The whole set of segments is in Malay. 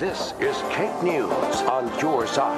This is Cake News on your side.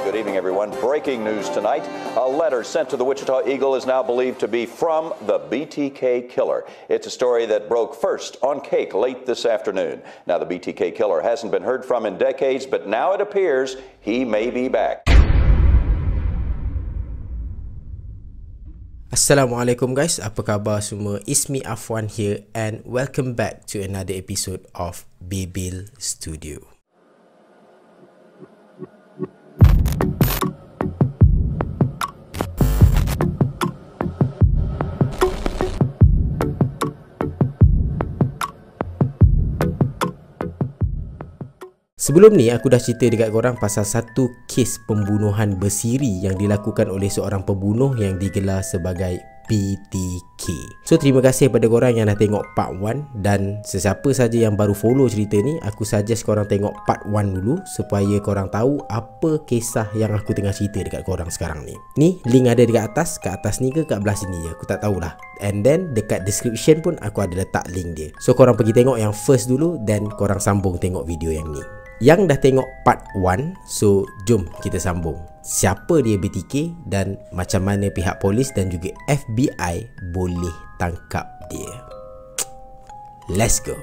Good evening, everyone. Breaking news tonight. A letter sent to the Wichita Eagle is now believed to be from the BTK killer. It's a story that broke first on Cake late this afternoon. Now, the BTK killer hasn't been heard from in decades, but now it appears he may be back. Assalamualaikum guys, apa khabar semua? It's me Afwan here and welcome back to another episode of Bibil Studio. Sebelum ni aku dah cerita dekat korang pasal satu kes pembunuhan bersiri yang dilakukan oleh seorang pembunuh yang digelar sebagai BTK. So terima kasih kepada korang yang dah tengok part 1, dan sesiapa saja yang baru follow cerita ni, aku suggest korang tengok part 1 dulu supaya korang tahu apa kisah yang aku tengah cerita dekat korang sekarang ni. Ni link ada dekat atas, kat atas ni ke kat belah sini je, aku tak tahulah. And then dekat description pun aku ada letak link dia. So korang pergi tengok yang first dulu, then korang sambung tengok video yang ni. Yang dah tengok part 1, so jom kita sambung. Siapa dia BTK dan macam mana pihak polis dan juga FBI boleh tangkap dia. Let's go.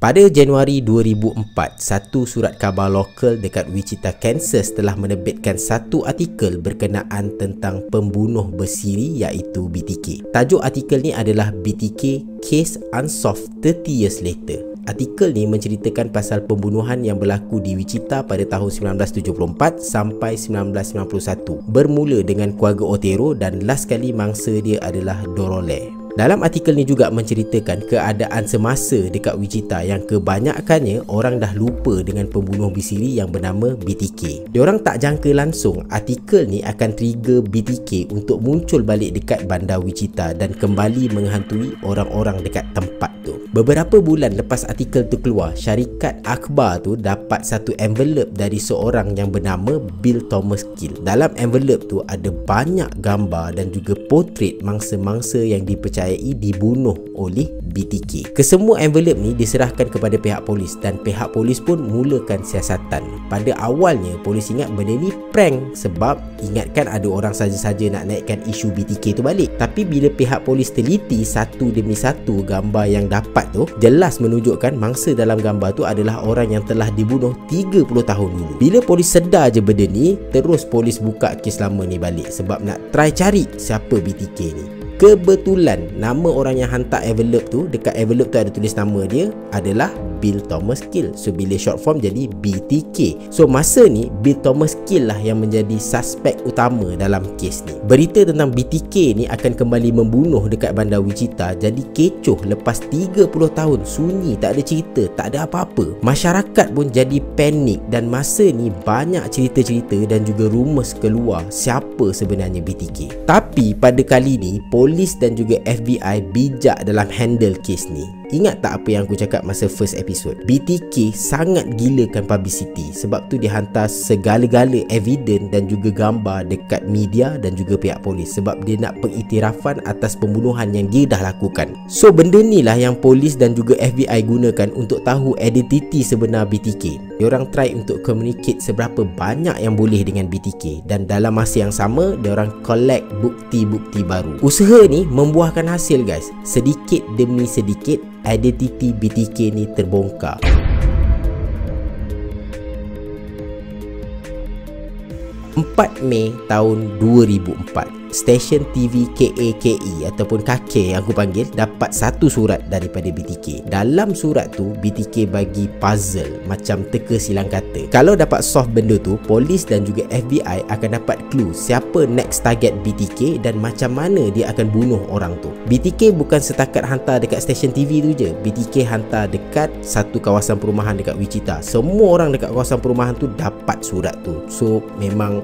Pada Januari 2004, satu surat khabar lokal dekat Wichita, Kansas telah menerbitkan satu artikel berkenaan tentang pembunuh bersiri iaitu BTK. Tajuk artikel ni adalah BTK Case Unsolved 30 Years Later. Artikel ni menceritakan pasal pembunuhan yang berlaku di Wichita pada tahun 1974 sampai 1991. Bermula dengan keluarga Otero dan last kali mangsa dia adalah Dorole. Dalam artikel ni juga menceritakan keadaan semasa dekat Wichita yang kebanyakannya orang dah lupa dengan pembunuh bersiri yang bernama BTK. Diorang tak jangka langsung artikel ni akan trigger BTK untuk muncul balik dekat bandar Wichita dan kembali menghantui orang-orang dekat tempat tu. Beberapa bulan lepas artikel tu keluar, syarikat akhbar tu dapat satu envelope dari seorang yang bernama Bill Thomas Gill. Dalam envelope tu ada banyak gambar dan juga potret mangsa-mangsa yang dipercayai dibunuh oleh BTK. Kesemua envelope ni diserahkan kepada pihak polis dan pihak polis pun mulakan siasatan. Pada awalnya polis ingat benda ni prank sebab ingatkan ada orang saja-saja nak naikkan isu BTK tu balik. Tapi bila pihak polis teliti satu demi satu gambar yang dapat tu, jelas menunjukkan mangsa dalam gambar tu adalah orang yang telah dibunuh 30 tahun dulu. Bila polis sedar je benda ni, terus polis buka kes lama ni balik sebab nak try cari siapa BTK ni. Kebetulan nama orang yang hantar envelope tu, dekat envelope tu ada tulis nama dia adalah Bill Thomas Gill. So bila short form jadi BTK. So masa ni Bill Thomas Gill lah yang menjadi suspek utama dalam kes ni. Berita tentang BTK ni akan kembali membunuh dekat bandar Wichita jadi kecoh lepas 30 tahun sunyi, tak ada cerita, tak ada apa-apa. Masyarakat pun jadi panik dan masa ni banyak cerita-cerita dan juga rumours keluar siapa sebenarnya BTK. Tapi pada kali ni polis dan juga FBI bijak dalam handle kes ni. Ingat tak apa yang aku cakap masa first episode? BTK sangat gilakan publicity, sebab tu dia hantar segala-gala evidence dan juga gambar dekat media dan juga pihak polis sebab dia nak pengiktirafan atas pembunuhan yang dia dah lakukan. So benda ni lah yang polis dan juga FBI gunakan untuk tahu identiti sebenar BTK. Diorang try untuk communicate seberapa banyak yang boleh dengan BTK dan dalam masa yang sama diorang collect bukti-bukti baru. Usaha ni membuahkan hasil guys. Sedikit demi sedikit identiti BTK ni terbongkar. 4 Mei tahun 2004, stesen TV KAKE ataupun KAKE yang aku panggil dapat satu surat daripada BTK. Dalam surat tu BTK bagi puzzle macam teka silang kata. Kalau dapat solve benda tu, polis dan juga FBI akan dapat clue siapa next target BTK dan macam mana dia akan bunuh orang tu. BTK bukan setakat hantar dekat stesen TV tu je. BTK hantar dekat satu kawasan perumahan dekat Wichita. Semua orang dekat kawasan perumahan tu dapat surat tu. So memang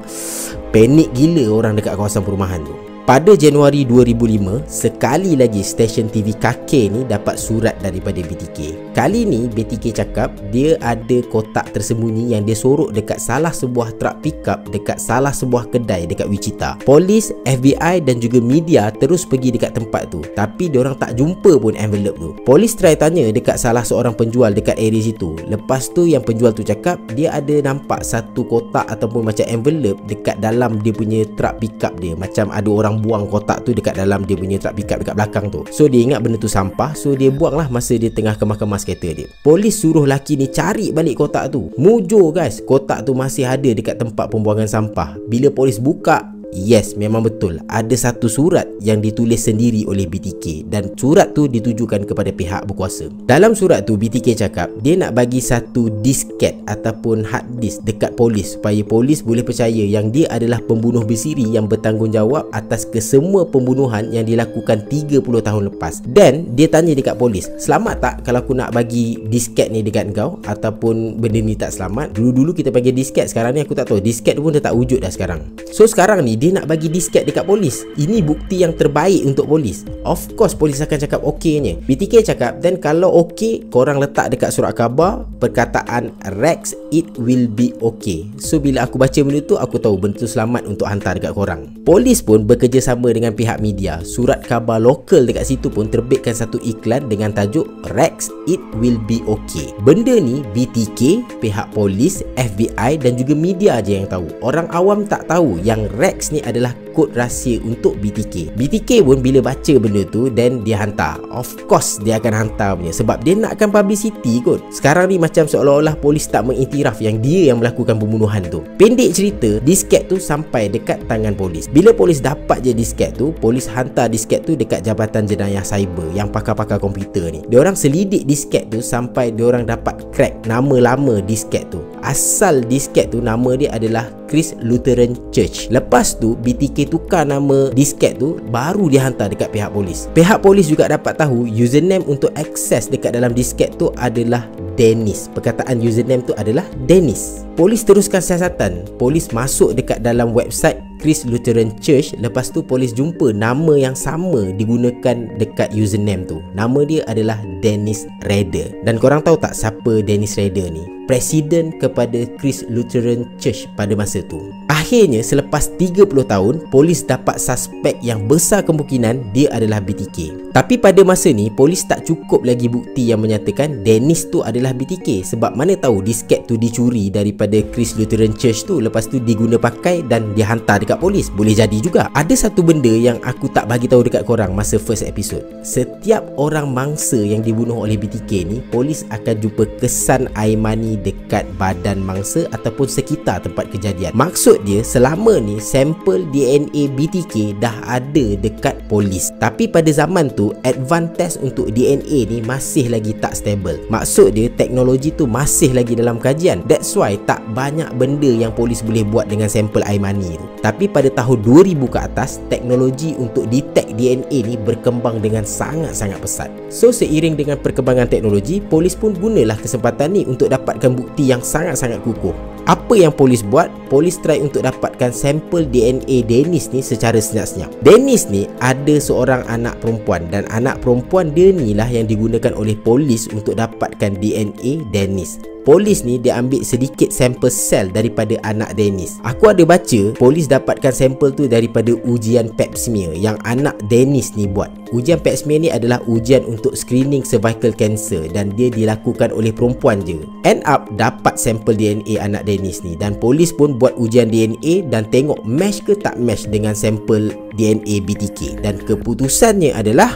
panik gila orang dekat kawasan perumahan tu. Pada Januari 2005, sekali lagi stesen TV Kakek ni dapat surat daripada BTK. Kali ni BTK cakap dia ada kotak tersembunyi yang dia sorok dekat salah sebuah truk pickup dekat salah sebuah kedai dekat Wichita. Polis, FBI dan juga media terus pergi dekat tempat tu, tapi diorang tak jumpa pun envelope tu. Polis try tanya dekat salah seorang penjual dekat area situ. Lepas tu yang penjual tu cakap dia ada nampak satu kotak ataupun macam envelope dekat dalam dia punya truk pickup dia. Macam ada orang buang kotak tu dekat dalam dia punya truk pickup dekat belakang tu. So dia ingat benda tu sampah, so dia buang lah masa dia tengah kemas-kemas kereta dia. Polis suruh laki ni cari balik kotak tu. Mujur guys, kotak tu masih ada dekat tempat pembuangan sampah. Bila polis buka, yes, memang betul. Ada satu surat yang ditulis sendiri oleh BTK dan surat tu ditujukan kepada pihak berkuasa. Dalam surat tu BTK cakap dia nak bagi satu disket ataupun hard disk dekat polis supaya polis boleh percaya yang dia adalah pembunuh bersiri yang bertanggungjawab atas kesemua pembunuhan yang dilakukan 30 tahun lepas. Dan dia tanya dekat polis, selamat tak kalau aku nak bagi disket ni dekat kau ataupun benda ni tak selamat? Dulu-dulu kita bagi disket, sekarang ni aku tak tahu. Disket pun dah tak wujud dah sekarang. So sekarang ni dia nak bagi disket dekat polis. Ini bukti yang terbaik untuk polis. Of course polis akan cakap okeynya. BTK cakap, dan kalau okey, korang letak dekat surat khabar perkataan Rex, it will be okay. So bila aku baca benda tu, aku tahu benda tu selamat untuk hantar dekat korang. Polis pun bekerjasama dengan pihak media. Surat khabar lokal dekat situ pun terbitkan satu iklan dengan tajuk Rex, it will be okay. Benda ni BTK, pihak polis, FBI dan juga media je yang tahu. Orang awam tak tahu yang Rex ni adalah kod rahsia untuk BTK. BTK pun bila baca benda tu dan dia hantar. Of course dia akan hantar punya sebab dia nakkan publicity kot. Sekarang ni macam seolah-olah polis tak mengiktiraf yang dia yang melakukan pembunuhan tu. Pendek cerita, disket tu sampai dekat tangan polis. Bila polis dapat je disket tu, polis hantar disket tu dekat Jabatan Jenayah Cyber yang pakar-pakar komputer ni. Diorang selidik disket tu sampai diorang dapat crack nama lama disket tu. Asal disket tu nama dia adalah Christ Lutheran Church. Lepas tu BTK tukar nama disket tu, baru dia hantar dekat pihak polis. Pihak polis juga dapat tahu username untuk akses dekat dalam disket tu adalah Dennis. Perkataan username tu adalah Dennis. Polis teruskan siasatan. Polis masuk dekat dalam website Christ Lutheran Church. Lepas tu polis jumpa nama yang sama digunakan dekat username tu. Nama dia adalah Dennis Rader. Dan korang tahu tak siapa Dennis Rader ni? Presiden kepada Christ Lutheran Church pada masa tu. Akhirnya selepas 30 tahun, polis dapat suspek yang besar kemungkinan dia adalah BTK. Tapi pada masa ni, polis tak cukup lagi bukti yang menyatakan Dennis tu adalah BTK. Sebab mana tahu disket tu dicuri daripada Christ Lutheran Church tu, lepas tu diguna pakai dan dihantar dekat polis. Boleh jadi juga. Ada satu benda yang aku tak bagi tahu dekat korang masa first episode. Setiap orang mangsa yang dibunuh oleh BTK ni, polis akan jumpa kesan air mani dekat badan mangsa ataupun sekitar tempat kejadian. Maksud dia, selama ni sampel DNA BTK dah ada dekat polis. Tapi pada zaman tu, advance test untuk DNA ni masih lagi tak stable. Maksud dia, teknologi tu masih lagi dalam kajian. That's why tak banyak benda yang polis boleh buat dengan sampel air mani tu. Tapi pada tahun 2000 ke atas, teknologi untuk detect DNA ni berkembang dengan sangat-sangat pesat. So seiring dengan perkembangan teknologi, polis pun gunalah kesempatan ni untuk dapatkan bukti yang sangat-sangat kukuh. Apa yang polis buat? Polis try untuk dapatkan sampel DNA Dennis ni secara senyap-senyap. Dennis ni ada seorang anak perempuan dan anak perempuan dia ni lah yang digunakan oleh polis untuk dapatkan DNA Dennis. Polis ni dia ambil sedikit sampel sel daripada anak Dennis. Aku ada baca polis dapatkan sampel tu daripada ujian pap smear yang anak Dennis ni buat. Ujian pap smear ni adalah ujian untuk screening cervical cancer dan dia dilakukan oleh perempuan je. End up dapat sampel DNA anak Dennis ni dan polis pun buat ujian DNA dan tengok match ke tak match dengan sampel DNA BTK dan keputusannya adalah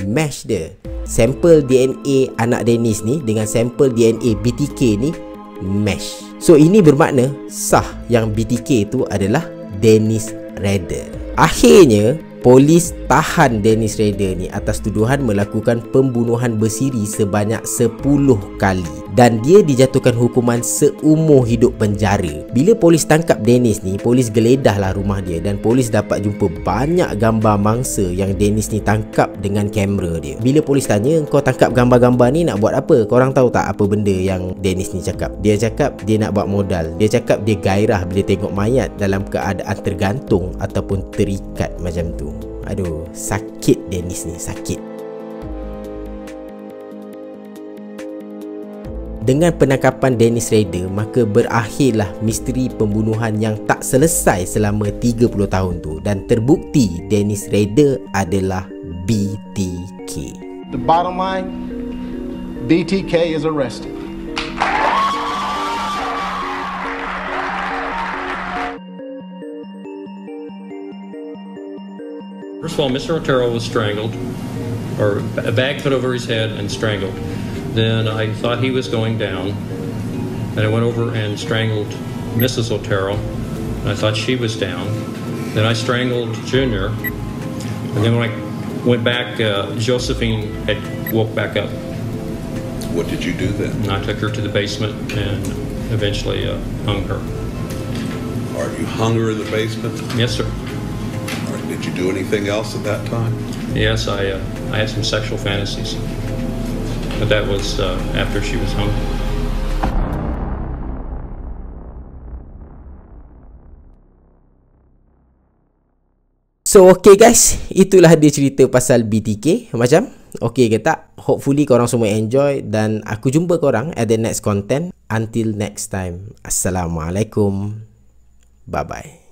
match dia. Sampel DNA anak Dennis ni dengan sampel DNA BTK ni match. So ini bermakna sah yang BTK tu adalah Dennis Rader. Akhirnya Polis tahan Dennis Rader ni atas tuduhan melakukan pembunuhan bersiri sebanyak 10 kali dan dia dijatuhkan hukuman seumur hidup penjara. Bila polis tangkap Dennis ni, polis geledahlah rumah dia dan polis dapat jumpa banyak gambar mangsa yang Dennis ni tangkap dengan kamera dia. Bila polis tanya, kau tangkap gambar-gambar ni nak buat apa? Korang tahu tak apa benda yang Dennis ni cakap? Dia cakap dia nak buat modal. Dia cakap dia gairah bila tengok mayat dalam keadaan tergantung ataupun terikat macam tu. Aduh, sakit Dennis ni, sakit. Dengan penangkapan Dennis Rader, maka berakhirlah misteri pembunuhan yang tak selesai selama 30 tahun tu dan terbukti Dennis Rader adalah BTK. The bottom line, BTK is arrested. First of all, Mr. Otero was strangled, or a bag put over his head and strangled. Then I thought he was going down, and I went over and strangled Mrs. Otero, and I thought she was down. Then I strangled Junior, and then when I went back, Josephine had woke back up. What did you do then? And I took her to the basement and eventually hung her. Or you hung her in the basement? Yes, sir. Or did you do anything else at that time? Yes, I had some sexual fantasies, but that was after she was hung. So okay guys, itulah dia cerita pasal BTK. Macam okay ke tak? Hopefully korang semua enjoy dan aku jumpa korang at the next content. Until next time, Assalamualaikum. Bye bye.